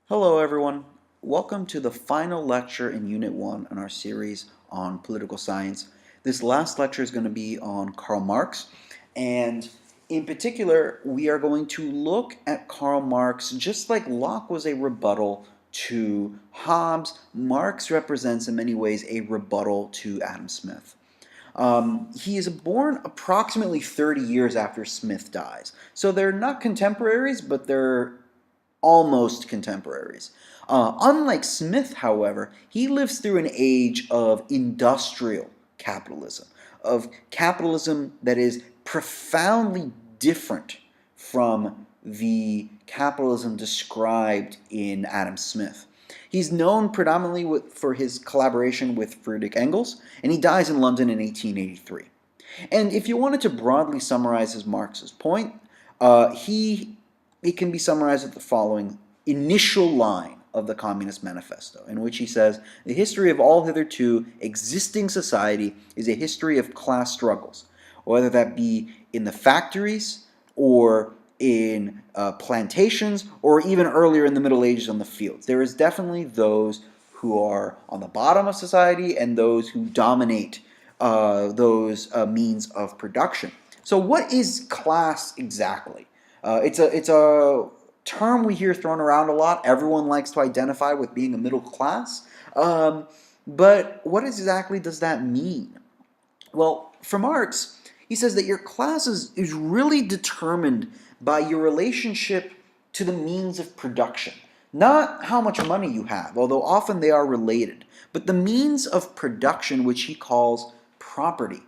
Hello everyone. Welcome to the final lecture in Unit 1 in our series on political science. This last lecture is going to be on Karl Marx, and in particular we are going to look at Karl Marx just like Locke was a rebuttal to Hobbes. Marx represents in many ways a rebuttal to Adam Smith. He is born approximately 30 years after Smith dies. So they're not contemporaries, but they're almost contemporaries. Unlike Smith, however, he lives through an age of industrial capitalism that is profoundly different from the capitalism described in Adam Smith. He's known predominantly for his collaboration with Friedrich Engels, and he dies in London in 1883. And if you wanted to broadly summarize his Marx's point, it can be summarized with the following initial line of the Communist Manifesto, in which he says, "The history of all hitherto existing society is a history of class struggles, whether that be in the factories or in plantations or even earlier in the Middle Ages on the fields. There is definitely those who are on the bottom of society and those who dominate those means of production." So what is class exactly? It's a term we hear thrown around a lot. Everyone likes to identify with being a middle class. But what exactly does that mean? Well, for Marx, he says that your class is really determined by your relationship to the means of production. Not how much money you have, although often they are related, but the means of production, which he calls property.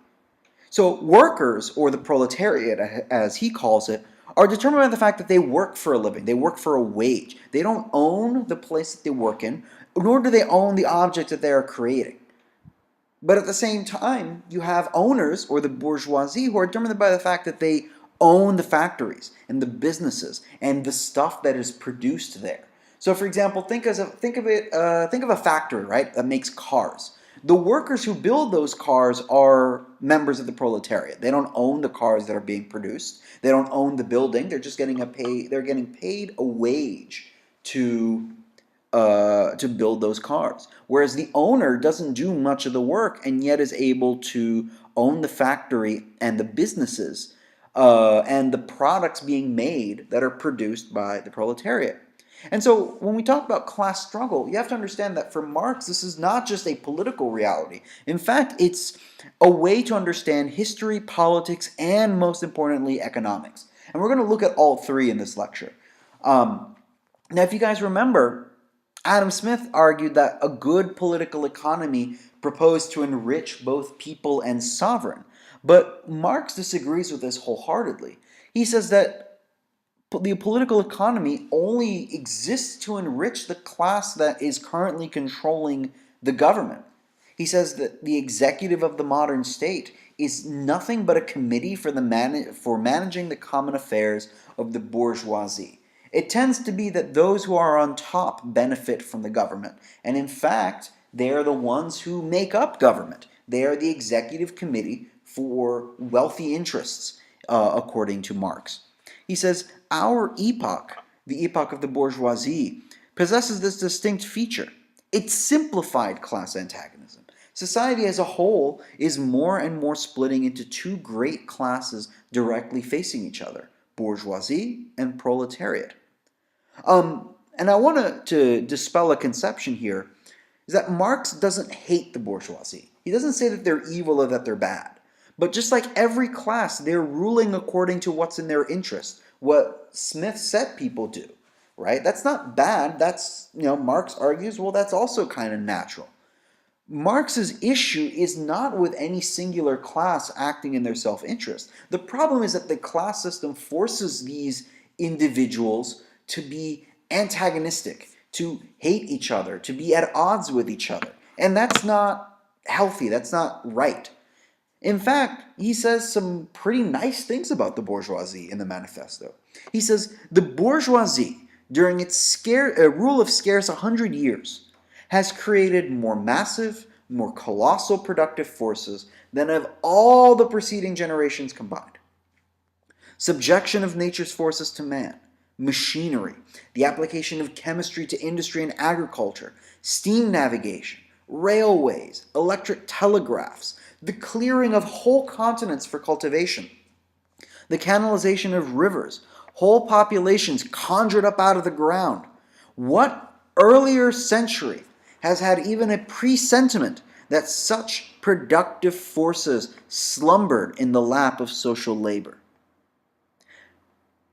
So workers, or the proletariat as he calls it, are determined by the fact that they work for a living. They work for a wage. They don't own the place that they work in, nor do they own the object that they are creating. But at the same time, you have owners, or the bourgeoisie, who are determined by the fact that they own the factories and the businesses and the stuff that is produced there. So, for example, think of a factory, right, that makes cars. The workers who build those cars are members of the proletariat. They don't own the cars that are being produced. They don't own the building. They're just getting they're getting paid a wage to build those cars. Whereas the owner doesn't do much of the work and yet is able to own the factory and the businesses and the products being made that are produced by the proletariat. And so when we talk about class struggle, you have to understand that for Marx, this is not just a political reality. In fact, it's a way to understand history, politics, and most importantly, economics. And we're going to look at all three in this lecture. Now, if you guys remember, Adam Smith argued that a good political economy proposed to enrich both people and sovereign. But Marx disagrees with this wholeheartedly. He says that the political economy only exists to enrich the class that is currently controlling the government. He says that the executive of the modern state is nothing but a committee for managing the common affairs of the bourgeoisie. It tends to be that those who are on top benefit from the government, and in fact, they are the ones who make up government. They are the executive committee for wealthy interests, according to Marx. He says, our epoch, the epoch of the bourgeoisie, possesses this distinct feature. It's simplified class antagonism. Society as a whole is more and more splitting into two great classes directly facing each other, bourgeoisie and proletariat. And I want to dispel a conception here, is that Marx doesn't hate the bourgeoisie. He doesn't say that they're evil or that they're bad. But just like every class, they're ruling according to what's in their interest, what Smith said people do, right? That's not bad. That's, Marx argues, well, that's also kind of natural. Marx's issue is not with any singular class acting in their self-interest. The problem is that the class system forces these individuals to be antagonistic, to hate each other, to be at odds with each other. And that's not healthy, that's not right. In fact, he says some pretty nice things about the bourgeoisie in the manifesto. He says, the bourgeoisie, during its rule of scarce 100 years, has created more massive, more colossal productive forces than of all the preceding generations combined. Subjection of nature's forces to man, machinery, the application of chemistry to industry and agriculture, steam navigation, railways, electric telegraphs, the clearing of whole continents for cultivation, the canalization of rivers, whole populations conjured up out of the ground. What earlier century has had even a presentiment that such productive forces slumbered in the lap of social labor?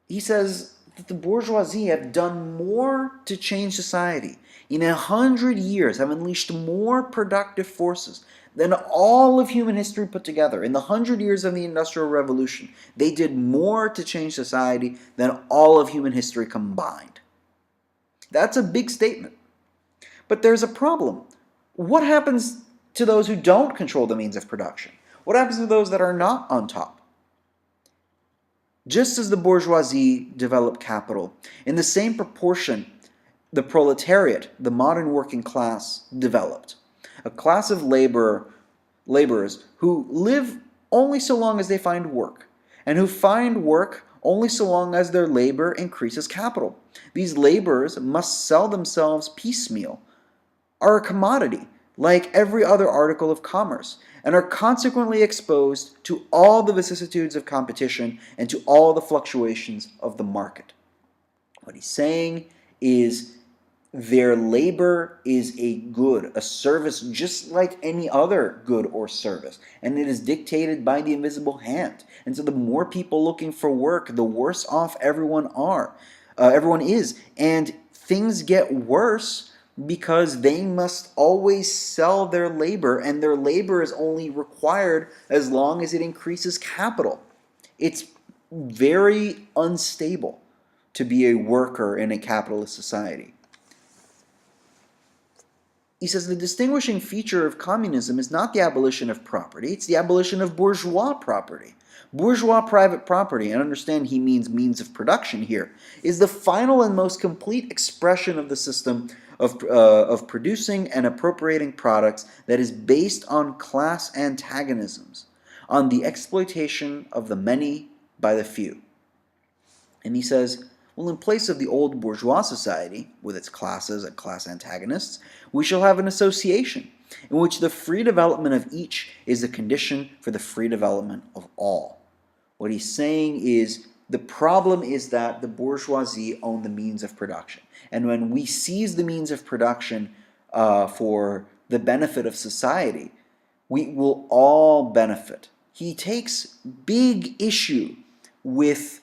He says that the bourgeoisie have done more to change society. In 100 years, have unleashed more productive forces than all of human history put together. In the 100 years of the Industrial Revolution, they did more to change society than all of human history combined. That's a big statement. But there's a problem. What happens to those who don't control the means of production? What happens to those that are not on top? Just as the bourgeoisie developed capital, in the same proportion, the proletariat, the modern working class, developed. A class of laborers who live only so long as they find work, and who find work only so long as their labor increases capital. These laborers must sell themselves piecemeal, are a commodity, like every other article of commerce, and are consequently exposed to all the vicissitudes of competition and to all the fluctuations of the market. What he's saying is their labor is a good, a service just like any other good or service, and it is dictated by the invisible hand. And so the more people looking for work, the worse off everyone is, and things get worse because they must always sell their labor, and their labor is only required as long as it increases capital. It's very unstable to be a worker in a capitalist society. He says the distinguishing feature of communism is not the abolition of property, it's the abolition of bourgeois property. Bourgeois private property, and understand he means means of production here, is the final and most complete expression of the system of producing and appropriating products that is based on class antagonisms, on the exploitation of the many by the few. And he says, well, in place of the old bourgeois society, with its classes and class antagonists, we shall have an association in which the free development of each is the condition for the free development of all. What he's saying is the problem is that the bourgeoisie own the means of production. And when we seize the means of production for the benefit of society, we will all benefit. He takes big issue with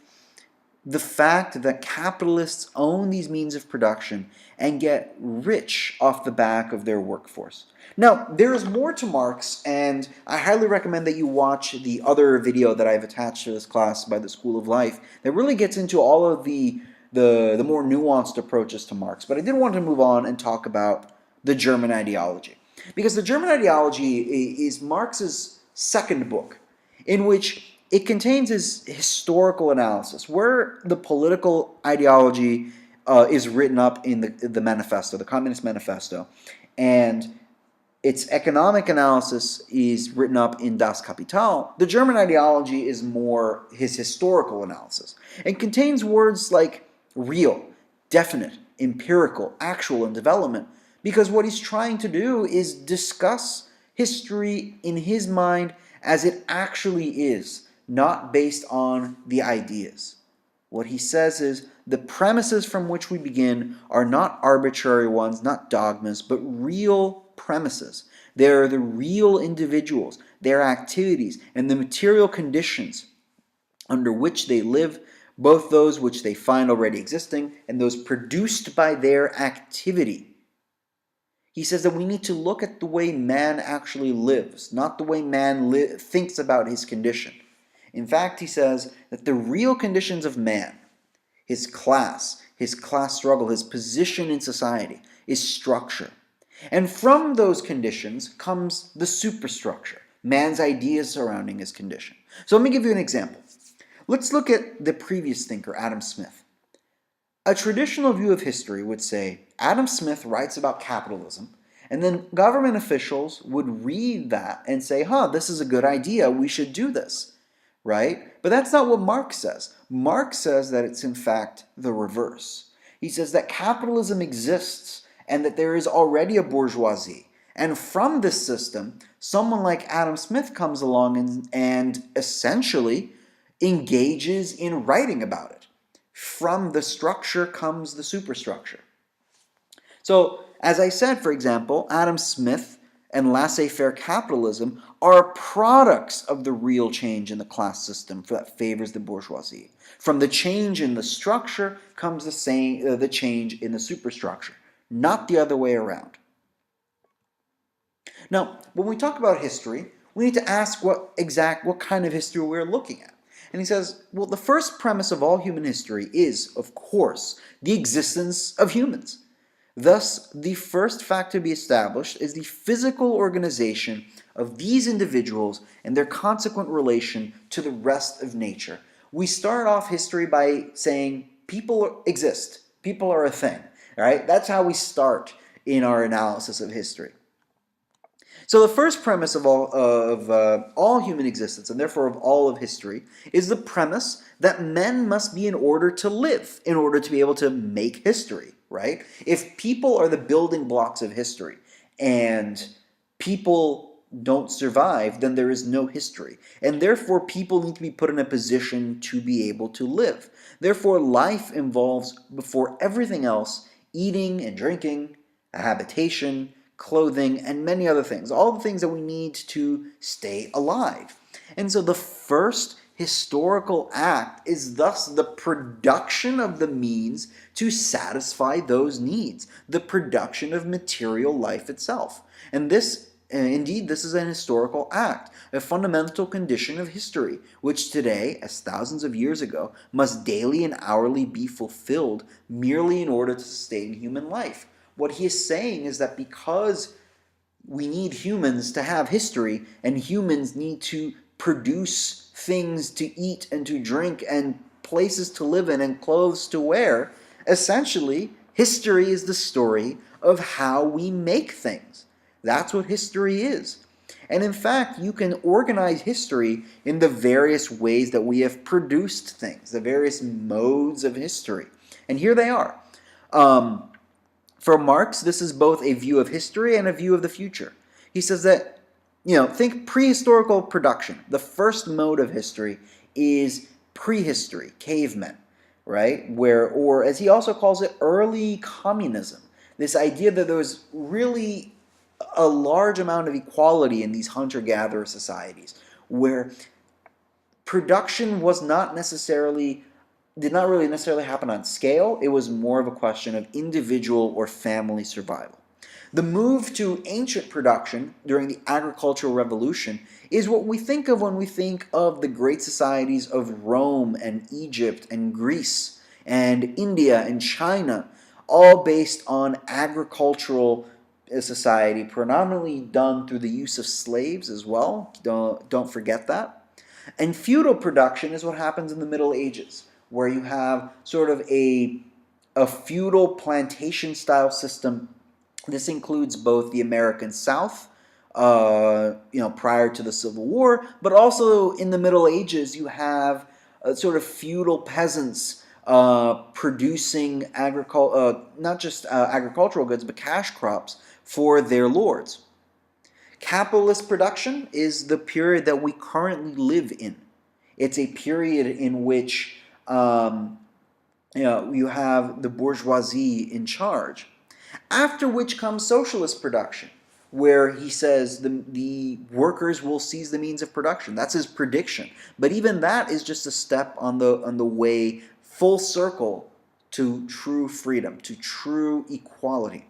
the fact that capitalists own these means of production and get rich off the back of their workforce. Now, there is more to Marx, and I highly recommend that you watch the other video that I've attached to this class by the School of Life that really gets into all of the more nuanced approaches to Marx. But I did want to move on and talk about the German ideology. Because the German ideology is Marx's second book, in which it contains his historical analysis, where the political ideology is written up in the manifesto, the Communist Manifesto, and its economic analysis is written up in Das Kapital. The German ideology is more his historical analysis and contains words like real, definite, empirical, actual, and development, because what he's trying to do is discuss history in his mind as it actually is, not based on the ideas. What he says is the premises from which we begin are not arbitrary ones, not dogmas, but real premises. They are the real individuals, their activities, and the material conditions under which they live, both those which they find already existing and those produced by their activity. He says that we need to look at the way man actually lives, not the way man thinks about his condition. In fact, he says that the real conditions of man, his class struggle, his position in society, is structure. And from those conditions comes the superstructure, man's ideas surrounding his condition. So let me give you an example. Let's look at the previous thinker, Adam Smith. A traditional view of history would say Adam Smith writes about capitalism, and then government officials would read that and say, this is a good idea, we should do this. right? But that's not what Marx says. Marx says that it's in fact the reverse. He says that capitalism exists and that there is already a bourgeoisie. And from this system, someone like Adam Smith comes along and essentially engages in writing about it. From the structure comes the superstructure. So, as I said, for example, Adam Smith and laissez-faire capitalism are products of the real change in the class system that favors the bourgeoisie. From the change in the structure comes the change in the superstructure, not the other way around. Now, when we talk about history, we need to ask what kind of history we're looking at. And he says, well, the first premise of all human history is, of course, the existence of humans. Thus, the first fact to be established is the physical organization of these individuals and their consequent relation to the rest of nature. We start off history by saying people exist, people are a thing, all right? That's how we start in our analysis of history. So the first premise of all human existence, and therefore of all of history, is the premise that men must be in order to live, in order to be able to make history, right? If people are the building blocks of history, and people don't survive, then there is no history. And therefore people need to be put in a position to be able to live. Therefore life involves, before everything else, eating and drinking, a habitation, clothing, and many other things. All the things that we need to stay alive. And so the first historical act is thus the production of the means to satisfy those needs, the production of material life itself. And this, indeed, this is an historical act, a fundamental condition of history, which today, as thousands of years ago, must daily and hourly be fulfilled merely in order to sustain human life. What he is saying is that because we need humans to have history, and humans need to produce things to eat and to drink and places to live in and clothes to wear, essentially, history is the story of how we make things. That's what history is. And in fact, you can organize history in the various ways that we have produced things, the various modes of history. And here they are. For Marx, this is both a view of history and a view of the future. He says that, think prehistorical production. The first mode of history is prehistory, cavemen, right? Or as he also calls it, early communism. This idea that there was really a large amount of equality in these hunter-gatherer societies, where production did not really necessarily happen on scale. It was more of a question of individual or family survival. The move to ancient production during the agricultural revolution is what we think of when we think of the great societies of Rome and Egypt and Greece and India and China, all based on agricultural society, predominantly done through the use of slaves as well. Don't forget that. And feudal production is what happens in the Middle Ages, where you have sort of a feudal plantation-style system. This includes both the American South, prior to the Civil War, but also in the Middle Ages you have sort of feudal peasants producing not just agricultural goods, but cash crops for their lords. Capitalist production is the period that we currently live in. It's a period in which you have the bourgeoisie in charge. After which comes socialist production, where he says the workers will seize the means of production. That's his prediction. But even that is just a step on the way full circle to true freedom, to true equality.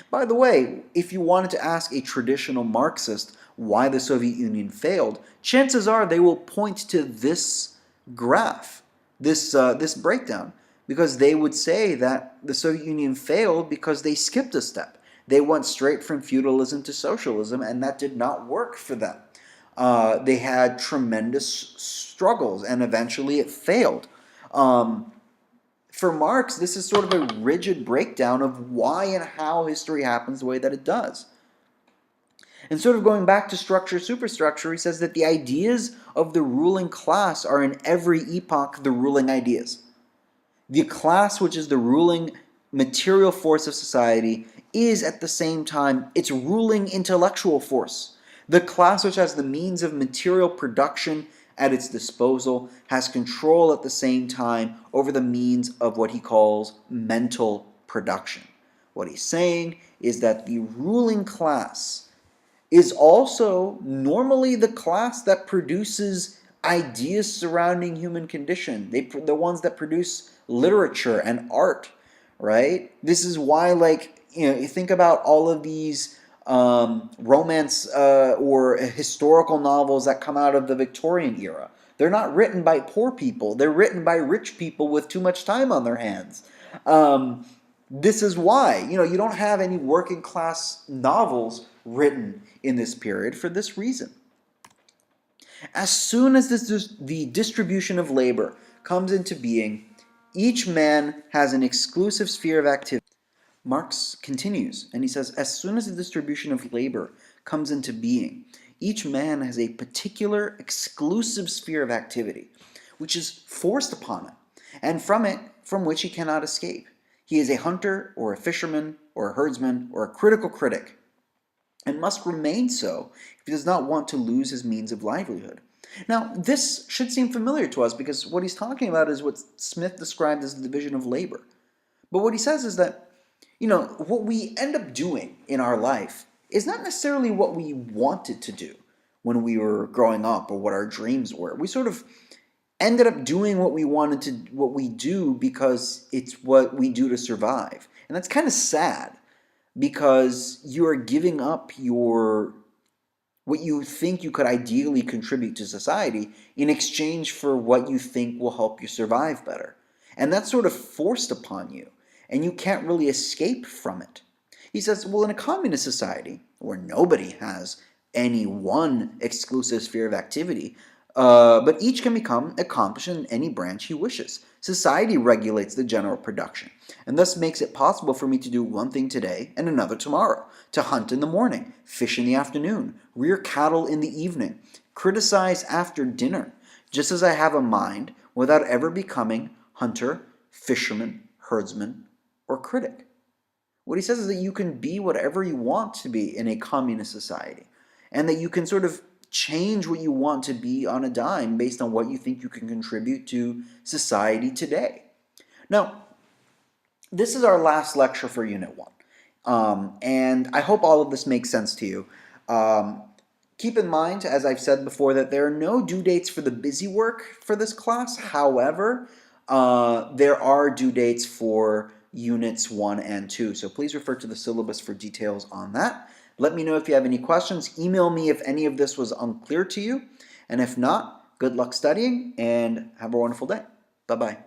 By the way, if you wanted to ask a traditional Marxist why the Soviet Union failed, chances are they will point to this graph, this breakdown, because they would say that the Soviet Union failed because they skipped a step. They went straight from feudalism to socialism, and that did not work for them. They had tremendous struggles, and eventually it failed. For Marx, this is sort of a rigid breakdown of why and how history happens the way that it does. And sort of going back to structure, superstructure, he says that the ideas of the ruling class are in every epoch the ruling ideas. The class, which is the ruling material force of society, is at the same time its ruling intellectual force. The class which has the means of material production at its disposal has control at the same time over the means of what he calls mental production. What he's saying is that the ruling class is also normally the class that produces ideas surrounding human condition. The ones that produce literature and art, right? This is why, like, you think about all of these romance or historical novels that come out of the Victorian era. They're not written by poor people. They're written by rich people with too much time on their hands. This is why, you don't have any working class novels written in this period for this reason. As soon as the distribution of labor comes into being, each man has an exclusive sphere of activity. Marx continues, and he says, as soon as the distribution of labor comes into being, each man has a particular exclusive sphere of activity, which is forced upon him, and from which he cannot escape. He is a hunter, or a fisherman, or a herdsman, or a critical critic, and must remain so if he does not want to lose his means of livelihood. Now, this should seem familiar to us because what he's talking about is what Smith described as the division of labor. But what he says is that, what we end up doing in our life is not necessarily what we wanted to do when we were growing up or what our dreams were. We sort of ended up doing what we do because it's what we do to survive. And that's kind of sad because you are giving up what you think you could ideally contribute to society in exchange for what you think will help you survive better. And that's sort of forced upon you, and you can't really escape from it. He says, well, in a communist society where nobody has any one exclusive sphere of activity, but each can become accomplished in any branch he wishes. Society regulates the general production, and thus makes it possible for me to do one thing today and another tomorrow, to hunt in the morning, fish in the afternoon, rear cattle in the evening, criticize after dinner, just as I have a mind without ever becoming hunter, fisherman, herdsman, or critic. What he says is that you can be whatever you want to be in a communist society, and that you can sort of change what you want to be on a dime based on what you think you can contribute to society today. Now, this is our last lecture for Unit 1, and I hope all of this makes sense to you. Keep in mind, as I've said before, that there are no due dates for the busy work for this class. However, there are due dates for Units 1 and 2, so please refer to the syllabus for details on that. Let me know if you have any questions. Email me if any of this was unclear to you. And if not, good luck studying and have a wonderful day. Bye-bye.